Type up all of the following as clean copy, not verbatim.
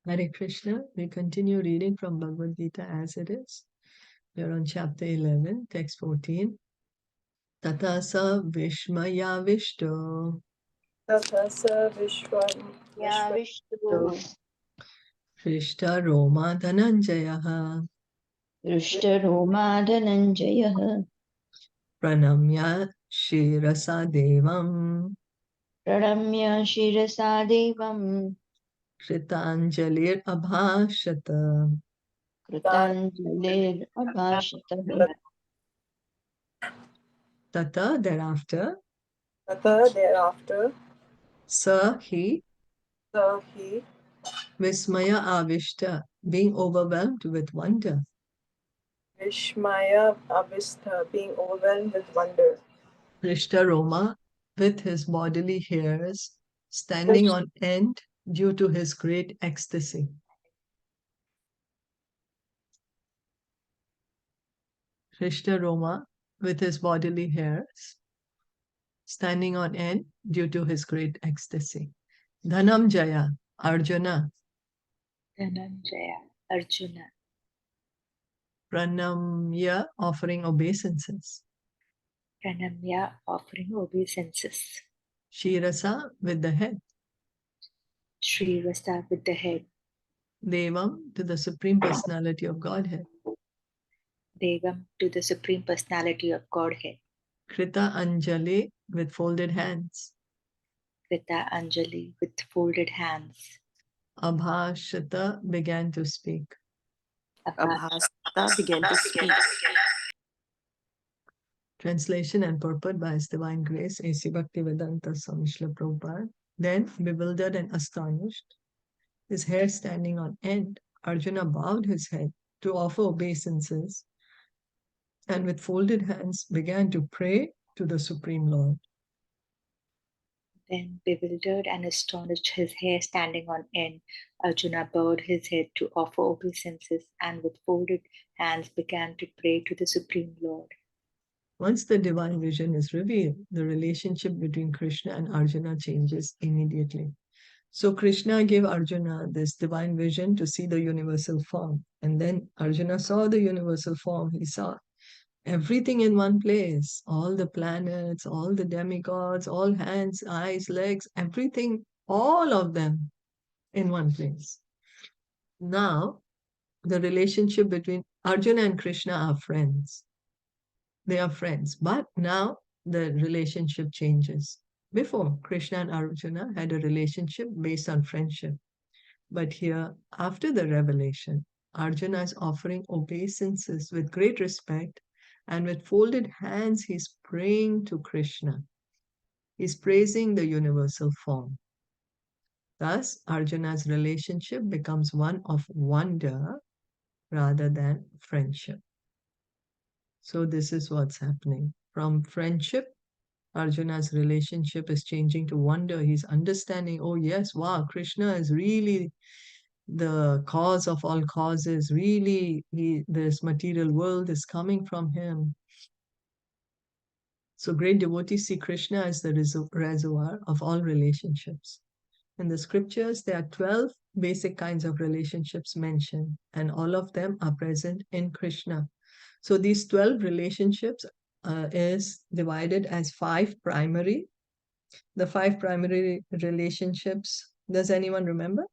Hare Krishna. We continue reading from Bhagavad Gita as it is. We are on chapter 11, text 14. Tata sa vishmaya vishto तथा स या विश्वतो Vishnu Shrishta Roma Dhananjaya हृष्टरोमा धनञ्जयः Pranamya Shirasa Devam प्रणम्य शिरसा देवं Kritanjalir Abhashata. कृताञ्जलिरभाषतः Tata, thereafter, ततः thereafter sa he स he Vismaya Avishta, being overwhelmed with wonder. Vishmaya Avistha, being overwhelmed with wonder. Rishta Roma, with his bodily hairs standing on end due to his great ecstasy. Rishta Roma, with his bodily hairs standing on end due to his great ecstasy. Dhanam Jaya, Arjuna, Dhananjay Arjun Pranamya, offering obeisances. प्रणम्य offering obeisances Shirasa, with the head. Shrivasta with the head Devam, to the Supreme Personality of Godhead. Devam to the Supreme Personality of Godhead Krita Anjali, with folded hands. Krita Anjali with folded hands Abhashata began to speak. Abhasta began to speak. Translation and purport by His Divine Grace, A.C. Bhaktivedanta Swami Srila Prabhupada. Then, bewildered and astonished, his hair standing on end, Arjuna bowed his head to offer obeisances and with folded hands began to pray to the Supreme Lord. Then, bewildered and astonished, his hair standing on end, Arjuna bowed his head to offer obeisances and with folded hands began to pray to the Supreme Lord. Once the divine vision is revealed, the relationship between Krishna and Arjuna changes immediately. So Krishna gave Arjuna this divine vision to see the universal form. And then Arjuna saw the universal form. He saw everything in one place, all the planets, all the demigods, all hands, eyes, legs, everything, all of them in one place. Now, the relationship between Arjuna and Krishna are friends. They are friends, but now the relationship changes. Before, Krishna and Arjuna had a relationship based on friendship. But here, after the revelation, Arjuna is offering obeisances with great respect, and with folded hands, he's praying to Krishna. He's praising the universal form. Thus, Arjuna's relationship becomes one of wonder rather than friendship. So, this is what's happening. From friendship, Arjuna's relationship is changing to wonder. He's understanding, oh, yes, wow, Krishna is really the cause of all causes. Really, this material world is coming from him. So great devotees see Krishna as the reservoir of all relationships. In the scriptures, there are 12 basic kinds of relationships mentioned, and all of them are present in Krishna. So these 12 relationships is divided as 5 primary. The 5 primary relationships, does anyone remember?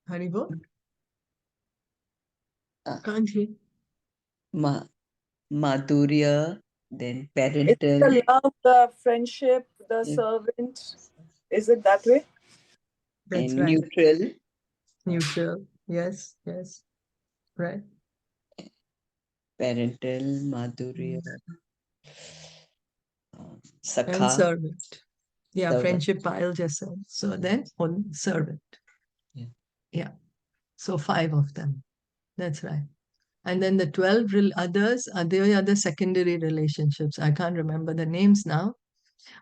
Haribo? Can't hear. Madhurya, then It's parental, the love, the friendship, the Yeah. servant. Is it that way? That's and right. neutral, Neutral. Yes, yes. Right. parental, Madhurya, And Sakha, servant. Yeah, servant. friendship pile just said. So then on servant. Yeah. Yeah. So 5 of them. That's right. And then the 12 others are the other secondary relationships. I can't remember the names now,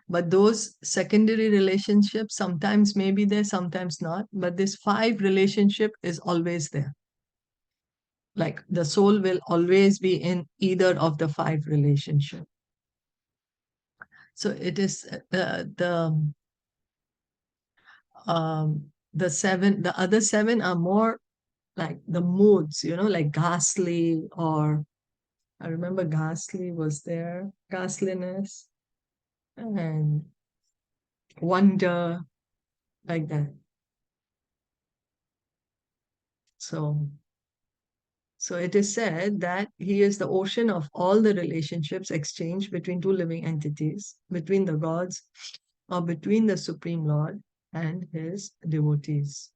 but those secondary relationships sometimes may be there, sometimes not. But this 5 relationship is always there. like the soul will always be in either of the 5 relationships. So it is the other 7 are more like the moods, like ghastly, or I remember ghastly was there, ghastliness and wonder, like that. So it is said that he is the ocean of all the relationships exchanged between 2 living entities, between the gods, or between the Supreme Lord and his devotees.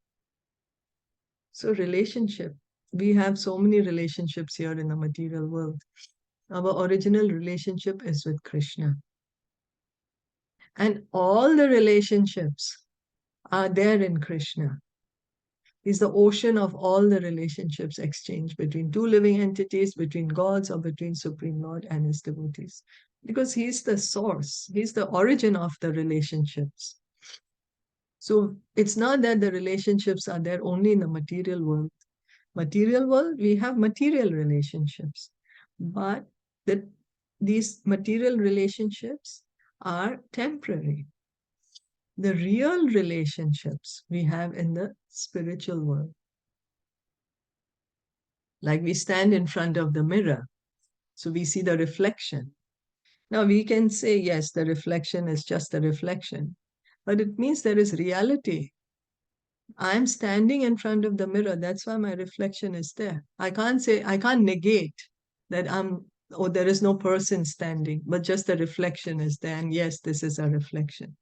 So relationship. We have so many relationships here in the material world. Our original relationship is with Krishna. And all the relationships are there in Krishna. He's the ocean of all the relationships exchanged between 2 living entities, between gods, or between Supreme Lord and his devotees. Because he's the source, he's the origin of the relationships. So it's not that the relationships are there only in the material world. Material world, we have material relationships. But these material relationships are temporary. The real relationships we have in the spiritual world. Like we stand in front of the mirror, so we see the reflection. Now we can say, yes, the reflection is just a reflection, but it means there is reality. I'm standing in front of the mirror, that's why my reflection is there. I can't negate that there is no person standing, but just the reflection is there, and yes, this is a reflection.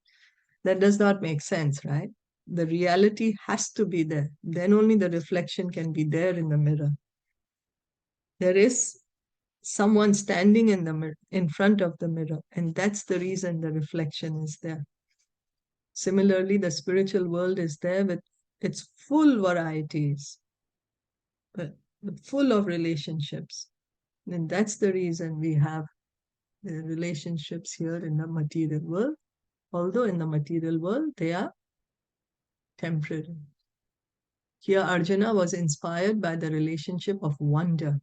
That does not make sense, right? The reality has to be there. Then only the reflection can be there in the mirror. There is someone standing in the mirror, in front of the mirror, and that's the reason the reflection is there. Similarly, the spiritual world is there with its full varieties, full of relationships. And that's the reason we have the relationships here in the material world, although in the material world they are temporary. Here, Arjuna was inspired by the relationship of wonder.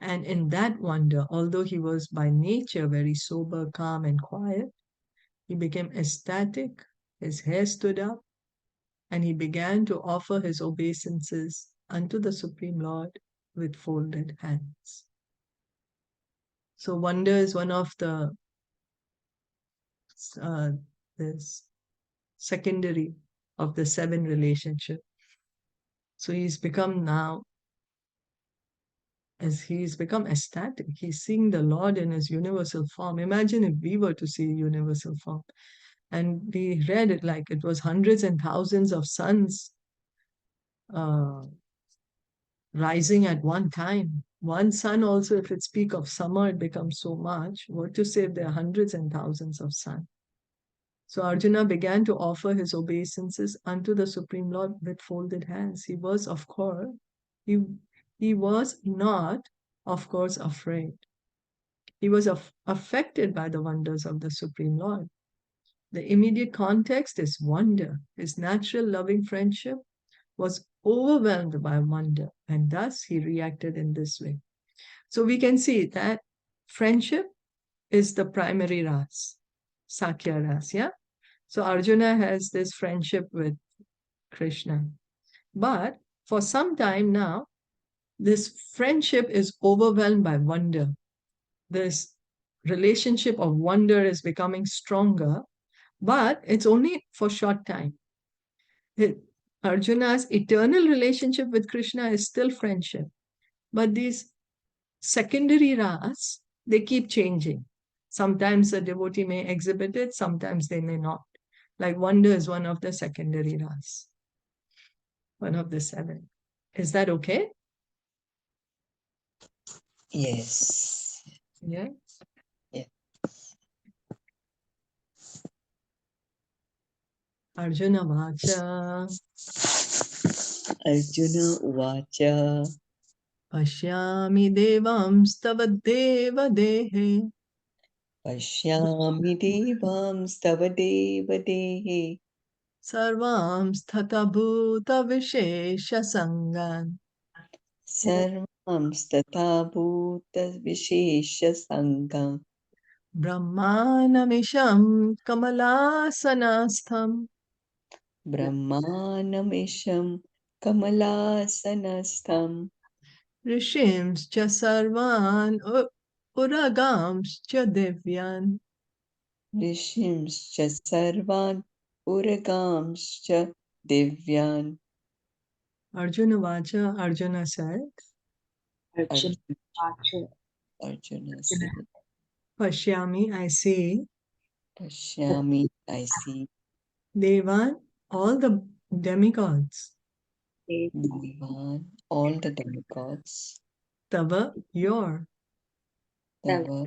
And in that wonder, although he was by nature very sober, calm, and quiet, he became ecstatic, his hair stood up, and he began to offer his obeisances unto the Supreme Lord with folded hands. So wonder is one of the this secondary of the 7 relationship. So he's become now, as he's become ecstatic, he's seeing the Lord in his universal form. Imagine if we were to see universal form. And we read it like it was hundreds and thousands of suns rising at one time. One sun also, if it speak of summer, it becomes so much. What to say if there are hundreds and thousands of suns? So Arjuna began to offer his obeisances unto the Supreme Lord with folded hands. He was, of course, he was not, of course, afraid. He was affected by the wonders of the Supreme Lord. The immediate context is wonder. His natural loving friendship was overwhelmed by wonder, and thus he reacted in this way. So we can see that friendship is the primary ras, Sakya ras, yeah? So Arjuna has this friendship with Krishna. But for some time now, this friendship is overwhelmed by wonder. This relationship of wonder is becoming stronger, but it's only for short time. Arjuna's eternal relationship with Krishna is still friendship. But these secondary ras, they keep changing. Sometimes a devotee may exhibit it, sometimes they may not. Like wonder is one of the secondary ras, one of the 7. Is that okay? Yes. Yeah. Yeah. Arjuna Vacha Arjuna Uvacha Pashyami Devam Stava Deva Dehe Pashyami Devam Stava Deva Dehe Sarvam Sthata Bhuta Vishesha Sangan Sarvamstata bhuta vishesha sangam. Brahmanamisham Kamalasanaस्थम Brahmanamisham kamalasanastham. Rishimscha Sarvan Uragamscha Devyan. Rishimscha sarvan uragamscha divyan. Arjuna Vacha, Arjuna said, Arjuna, Arjuna said, Pashyami, I see, Pashyami, I see, Devan, all the demigods, Devan, all the demigods, Tava, your, Tava,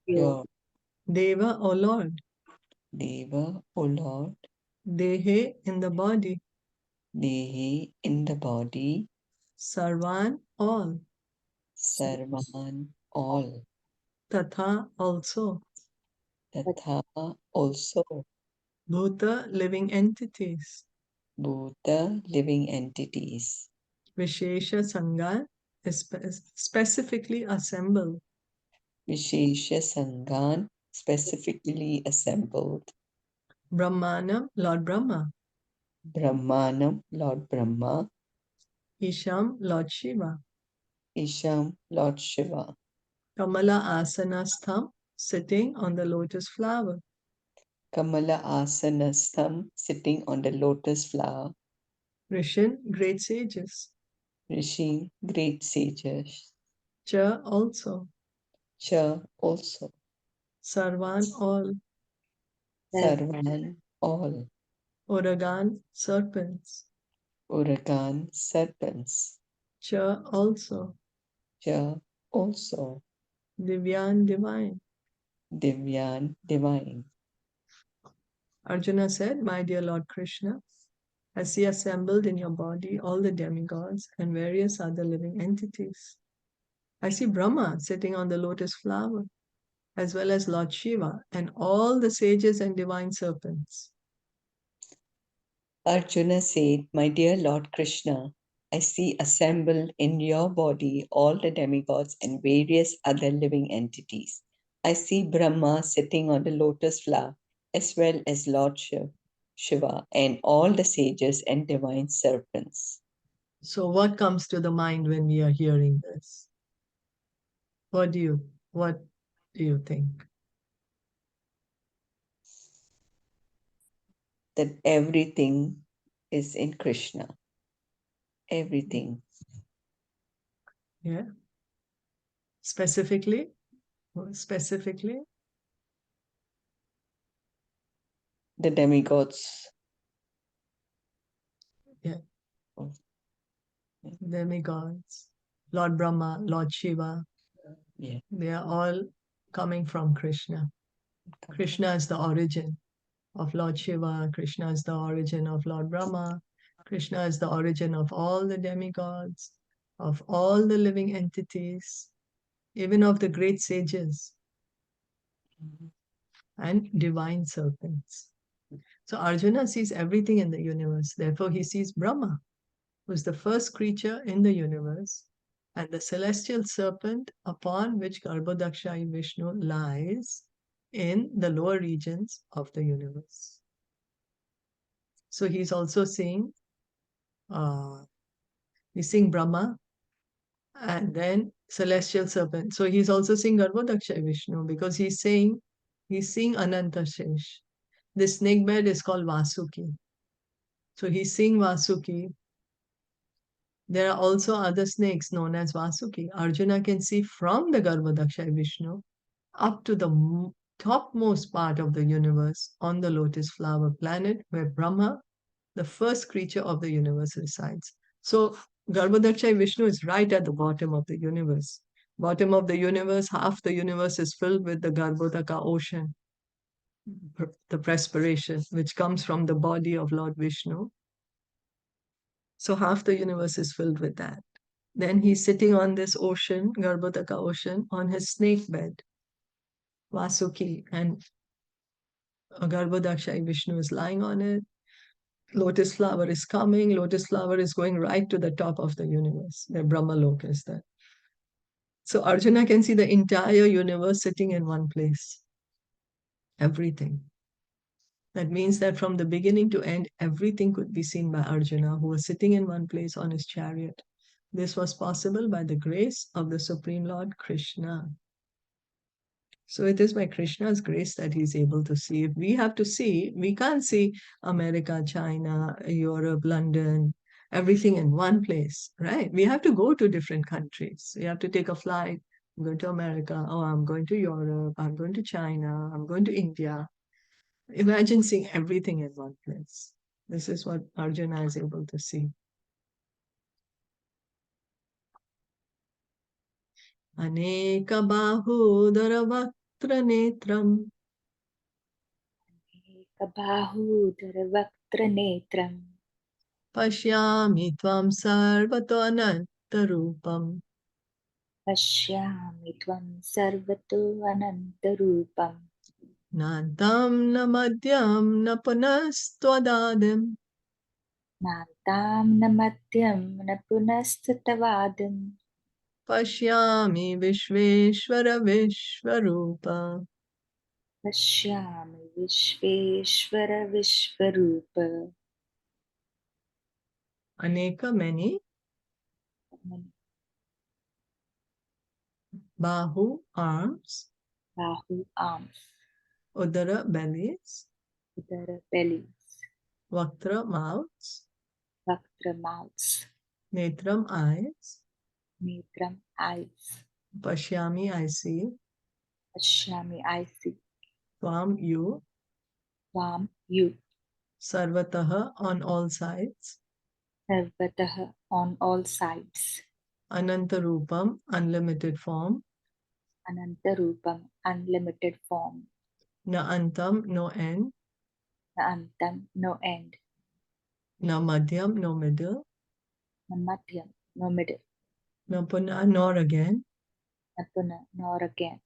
you, your Deva, O Lord, Deva, O Lord, Dehe, in the body, Dehi, in the body, Sarvan, all, Sarvan, all, Tatha, also, Tatha, also, Bhuta, living entities, Bhuta, living entities, Vishesha Sangha, specifically assembled, Vishesha Sangan, specifically assembled, Brahmanam, Lord Brahma, Brahmanam, Lord Brahma, Isham, Lord Shiva, Isham, Lord Shiva, Kamala Asanastham, sitting on the lotus flower, Kamala Asanastham, sitting on the lotus flower, Rishin, great sages, Rishi, great sages, Cha, also, Cha, also, Sarvan, all, Sarvan, all, Uragan, serpents, Uragan, serpents, Cha, also, Cha, also, Divyan, divine. Divyan, divine. Arjuna said, My dear Lord Krishna, I see assembled in your body all the demigods and various other living entities. I see Brahma sitting on the lotus flower, as well as Lord Shiva and all the sages and divine serpents. Arjuna said, My dear Lord Krishna, I see assembled in your body all the demigods and various other living entities. I see Brahma sitting on the lotus flower, as well as Lord Shiva and all the sages and divine serpents. So, what comes to the mind when we are hearing this? What do you think? That everything is in Krishna. Everything. Yeah. Specifically, specifically, The demigods. yeah, Oh, demigods, Lord Brahma, Lord Shiva, yeah. they are all coming from Krishna. Krishna is the origin of Lord Shiva, Krishna is the origin of Lord Brahma, Krishna is the origin of all the demigods, of all the living entities, even of the great sages and divine serpents. So Arjuna sees everything in the universe. Therefore, he sees Brahma, who is the first creature in the universe, and the celestial serpent upon which Garbhodakshai Vishnu lies in the lower regions of the universe. So he's also seeing Brahma and then celestial serpent. So he's also seeing Garbhodakshai Vishnu because he's seeing Anantashesh. The snake bed is called Vasuki. So he's seeing Vasuki. There are also other snakes known as Vasuki. Arjuna can see from the Garbhodakshai Vishnu up to the topmost part of the universe on the lotus flower planet where Brahma, the first creature of the universe, resides. So Garbhodakshai Vishnu is right at the bottom of the universe. Bottom of the universe, half the universe is filled with the Garbhodaka ocean, the perspiration, which comes from the body of Lord Vishnu. So half the universe is filled with that. Then he's sitting on this ocean, Garbhodaka ocean, on his snake bed, Vasuki, and Garbhodakshai Vishnu is lying on it. Lotus flower is coming. Lotus flower is going right to the top of the universe. The Brahmaloka is there. So Arjuna can see the entire universe sitting in one place. Everything. That means that from the beginning to end, everything could be seen by Arjuna, who was sitting in one place on his chariot. This was possible by the grace of the Supreme Lord Krishna. So it is by Krishna's grace that he's able to see. If we have to see, we can't see America, China, Europe, London, everything in one place, right? We have to go to different countries. We have to take a flight. I'm going to America. Oh, I'm going to Europe. I'm going to China. I'm going to India. Imagine seeing everything in one place. This is what Arjuna is able to see. Aneka bahudara vaktra netram Ekabahudravaktra pashyami tvam sarvato anantarupam Pashyami tvam sarvato anantarupam nantam na madhyam na punastwadadim Nantam na madhyam na punastavadim pashyami vishveshwara vishwarupa. Pashyami Vishveshwara Vishvarupa. Aneka, many. Bahu, arms. Bahu, arms. Udara, bellies. Udara, bellies. Vaktra, mouths. Vaktra, mouths. Netram, eyes. Netram, eyes. Pashyami, I see. Pashyami, I see. Tvam, you. Tvam, you. Sarvataha, on all sides. Sarvataha, on all sides. Anantarupam, unlimited form. Anantarupam, unlimited form. Na antam, no end. Na antam, no end. Na madhyam, no middle. Na madhyam, no middle. Na puna, nor again. Na puna, nor again.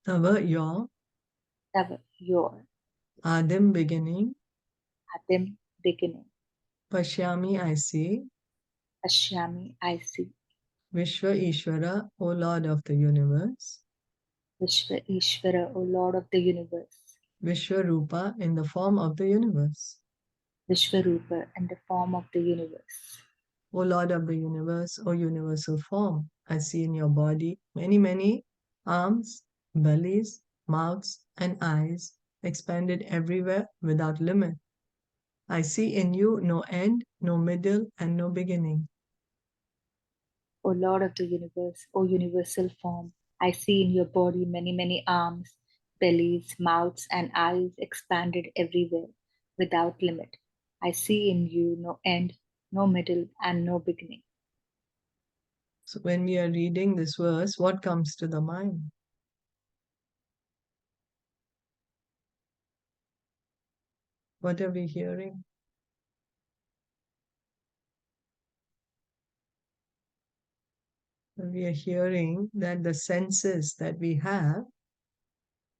Tava, your. Tava, your. Adim, beginning. Adim, beginning. Pashyami, I see. Pashyami, I see. Vishwa Ishvara, O Lord of the universe. Vishva Ishvara, O Lord of the universe. Vishwarupa, in the form of the universe. Vishvarupa, in the form of the universe. O Lord of the universe, O universal form, I see in your body many arms, bellies, mouths, and eyes expanded everywhere without limit. I see in you no end, no middle, and no beginning. O Lord of the universe, O universal form, I see in your body many arms, bellies, mouths, and eyes expanded everywhere without limit. I see in you no end, no middle, and no beginning. So when we are reading this verse, what comes to the mind? What are we hearing? We are hearing that the senses that we have,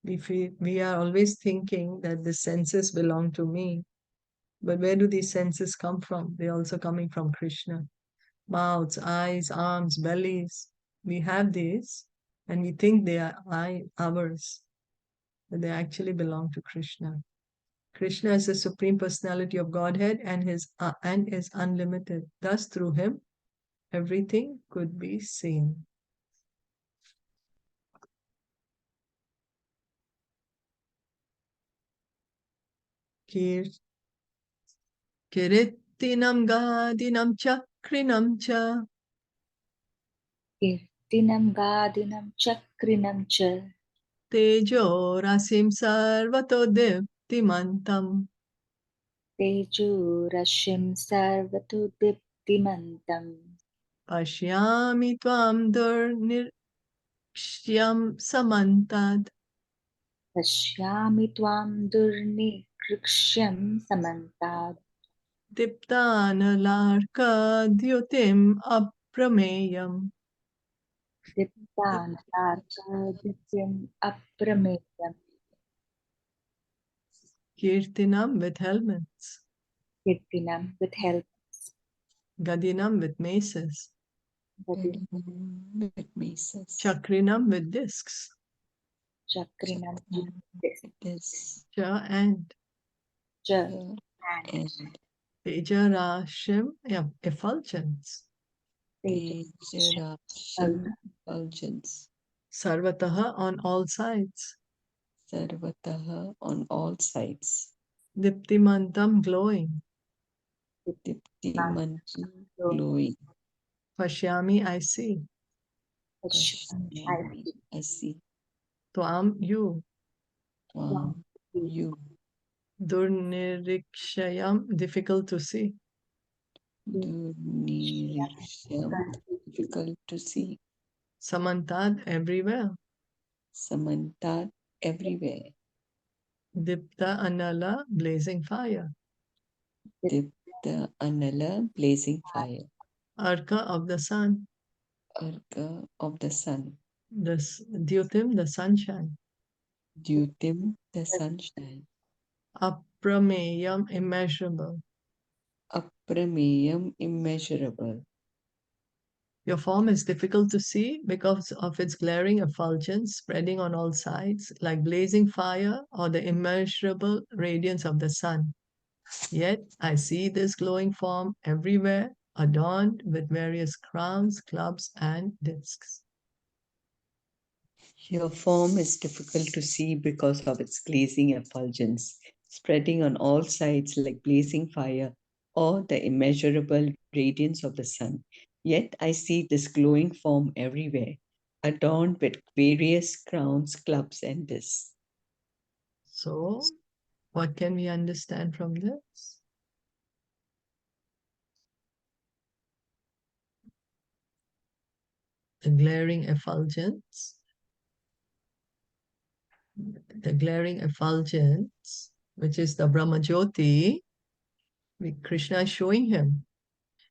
we are always thinking that the senses belong to me. But where do these senses come from? They're also coming from Krishna. Mouths, eyes, arms, bellies. We have these and we think they are ours, but they actually belong to Krishna. Krishna is the Supreme Personality of Godhead and is unlimited. Thus, through him, everything could be seen. Kirittinam gadinam chakrinam cha Kirtinam gadinam chakrinam cha tejo rasim sarvato diptimantam tejo rashim sarvato diptimantam pashyami tvam durnirshyam samantad Pashyami tvam durnikrikshyam samantad diptanalarka dyutim aprameyam Diptantarkadityam aprameyam kirtinam with helmets. Kirtinam with helmets, Gadinam with maces, Gadinam with maces, Chakrinam with discs, Chakrinam with this, this, Ja and Ja and and Tejarashim, effulgence, Tejarasham effulgence, Sarvataha on all sides, Sarvataha on all sides, Diptimantam glowing, Diptimantam glowing, Pashyami I see, Pashyami, I see, Tvam you, you, Durnirikshayam difficult to see, Duniriksham, difficult to see, Samantad everywhere, Samantat everywhere, Dipta Anala blazing fire, Dipta Anala blazing fire, Arka of the sun, Arka of the sun, Dyutim the sunshine, Dyutim the sunshine, Aprameyam immeasurable. Aprameyam immeasurable. Your form is difficult to see because of its glaring effulgence spreading on all sides, like blazing fire or the immeasurable radiance of the sun. Yet I see this glowing form everywhere, adorned with various crowns, clubs, and discs. Your form is difficult to see because of its glazing effulgence, spreading on all sides like blazing fire or the immeasurable radiance of the sun. Yet I see this glowing form everywhere, adorned with various crowns, clubs, and discs. So, what can we understand from this? The glaring effulgence, which is the Brahma Jyoti, Krishna is showing him.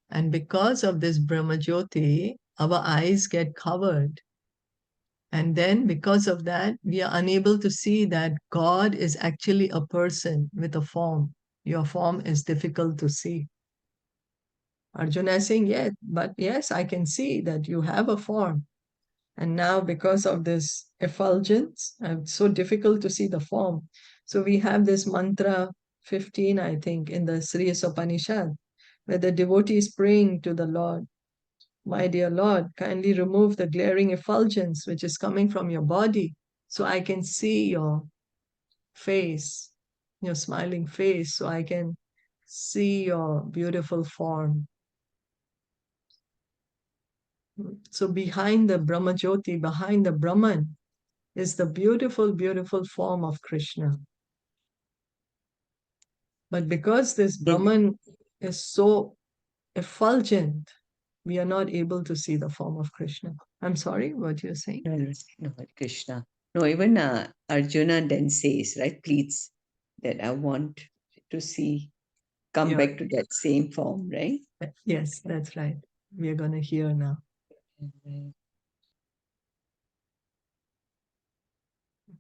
And because of this Brahma Jyoti, our eyes get covered. And then because of that, we are unable to see that God is actually a person with a form. Your form is difficult to see. Arjuna is saying, yes, I can see that you have a form. And now because of this effulgence, it's so difficult to see the form. So we have this mantra 15, I think, in the Sri Upanishad, where the devotee is praying to the Lord. My dear Lord, kindly remove the glaring effulgence which is coming from your body so I can see your face, your smiling face, so I can see your beautiful form. So behind the Brahma Jyoti, behind the Brahman, is the beautiful, beautiful form of Krishna. But because this Brahman is so effulgent, we are not able to see the form of Krishna. I'm sorry, what you're saying? No, Krishna. No, even Arjuna then says, right, please, that I want to see, come Yeah. back to that same form, right? Yes, that's right. We are going to hear now.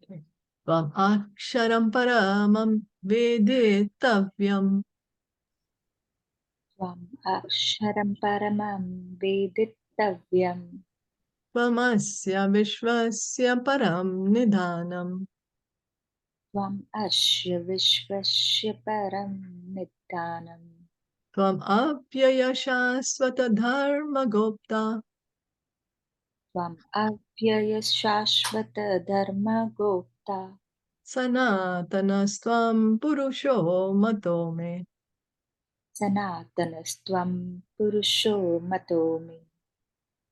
Okay. Tvam aksharam paramam veditavyam Tvam aksharam paramam vedittavyam. tvamasya vishvasya param nidhanam Tvam asya vishvasya param nidhanam. tvam apyaya shasvata dharma gopta Tvam avyaya shashvata dharma gopta. sanatanastvam purusho mato me. Sanatanastvam purusho mato me.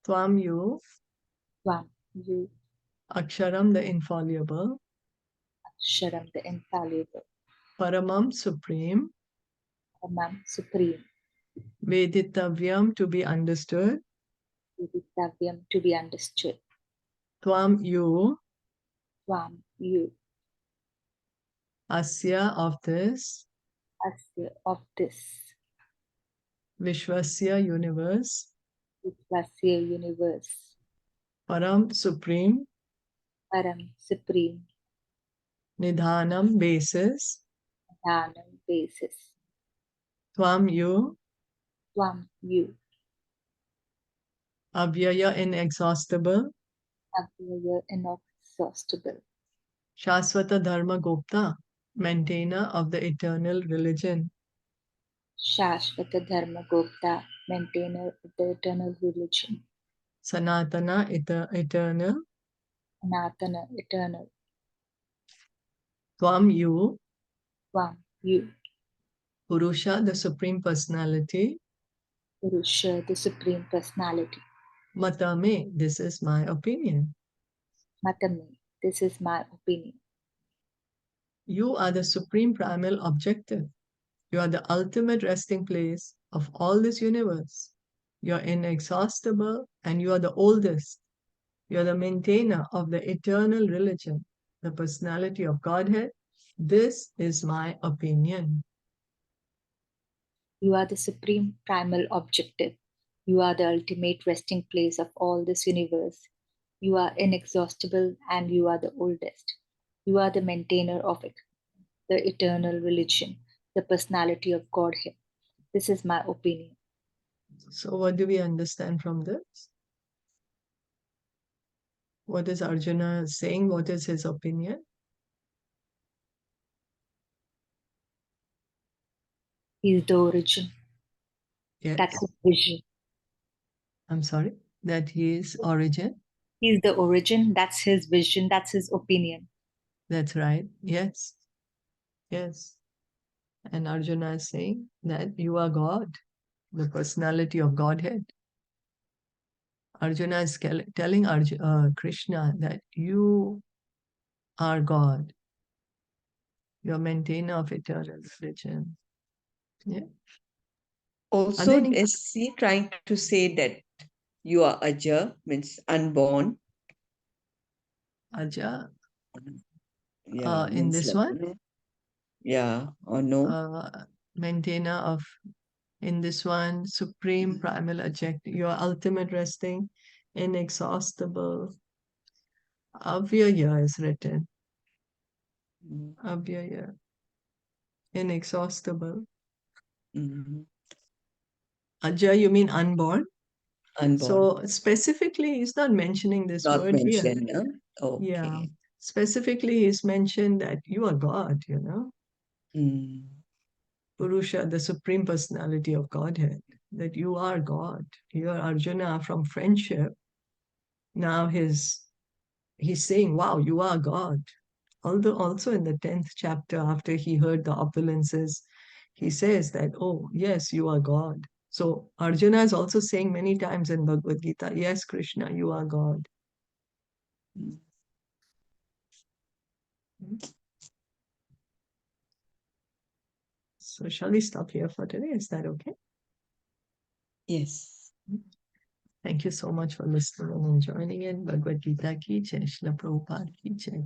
Tvam you, Tvam you, aksharam the infallible, Aksharam the infallible, paramam supreme, Paramam supreme, veditavyam to be understood, Vedittavyam to be understood. tvam you, Tvam you, asya of this, Asya of this, Vishwasya universe, Vishwasya universe, Param supreme, Param supreme, Nidhanam basis, Dhanam basis, Tvam you, Tvam, you. Avyaya inexhaustible, Avyaya, inexhaustible. Shaswata Dharma Gupta, maintainer of the eternal religion. Shashvata Dharma Gupta, maintainer of the eternal religion. Sanatana, eternal. Anatana, eternal. Tvam you, Tvam, you. Purusha, the Supreme Personality. Purusha, the Supreme Personality. Matame, this is my opinion. Matame, this is my opinion. You are the supreme primal objective. You are the ultimate resting place of all this universe. You are inexhaustible and you are the oldest. You are the maintainer of the eternal religion, the personality of Godhead. This is my opinion. You are the supreme primal objective. You are the ultimate resting place of all this universe. You are inexhaustible and you are the oldest. You are the maintainer of it, the eternal religion, the personality of Godhead. This is my opinion. So, what do we understand from this? What is Arjuna saying? What is his opinion? He is the origin. Yes. That's his vision. I'm sorry, that he is origin. He is the origin. That's his vision. That's his opinion. That's right. Yes. Yes. And Arjuna is saying that you are God, the personality of Godhead. Arjuna is telling Krishna that you are God. You're maintainer of eternal religion. Yeah. Also, Then is he trying to say that you are Aja, means unborn? Aja, Yeah, in means this like, one, yeah, or no? maintainer of, in this one, supreme primal object, your ultimate resting, inexhaustible. Avyaya is written. Avyaya, inexhaustible. Aja, you mean unborn? Unborn. So specifically, he's not mentioning this Not word here. mentioned, no? Okay. Yeah. Specifically, he's mentioned that you are God, Purusha, the supreme personality of Godhead, that you are God. You are Arjuna from friendship. Now he's saying, wow, you are God. Although also in the 10th chapter, after he heard the opulences, he says that, oh, yes, you are God. So Arjuna is also saying many times in Bhagavad Gita, yes, Krishna, you are God. So shall we stop here for today? Is that okay? Yes. Thank you so much for listening and joining in. Bhagavad Gita ki jai, Srila Prabhupada ki jai.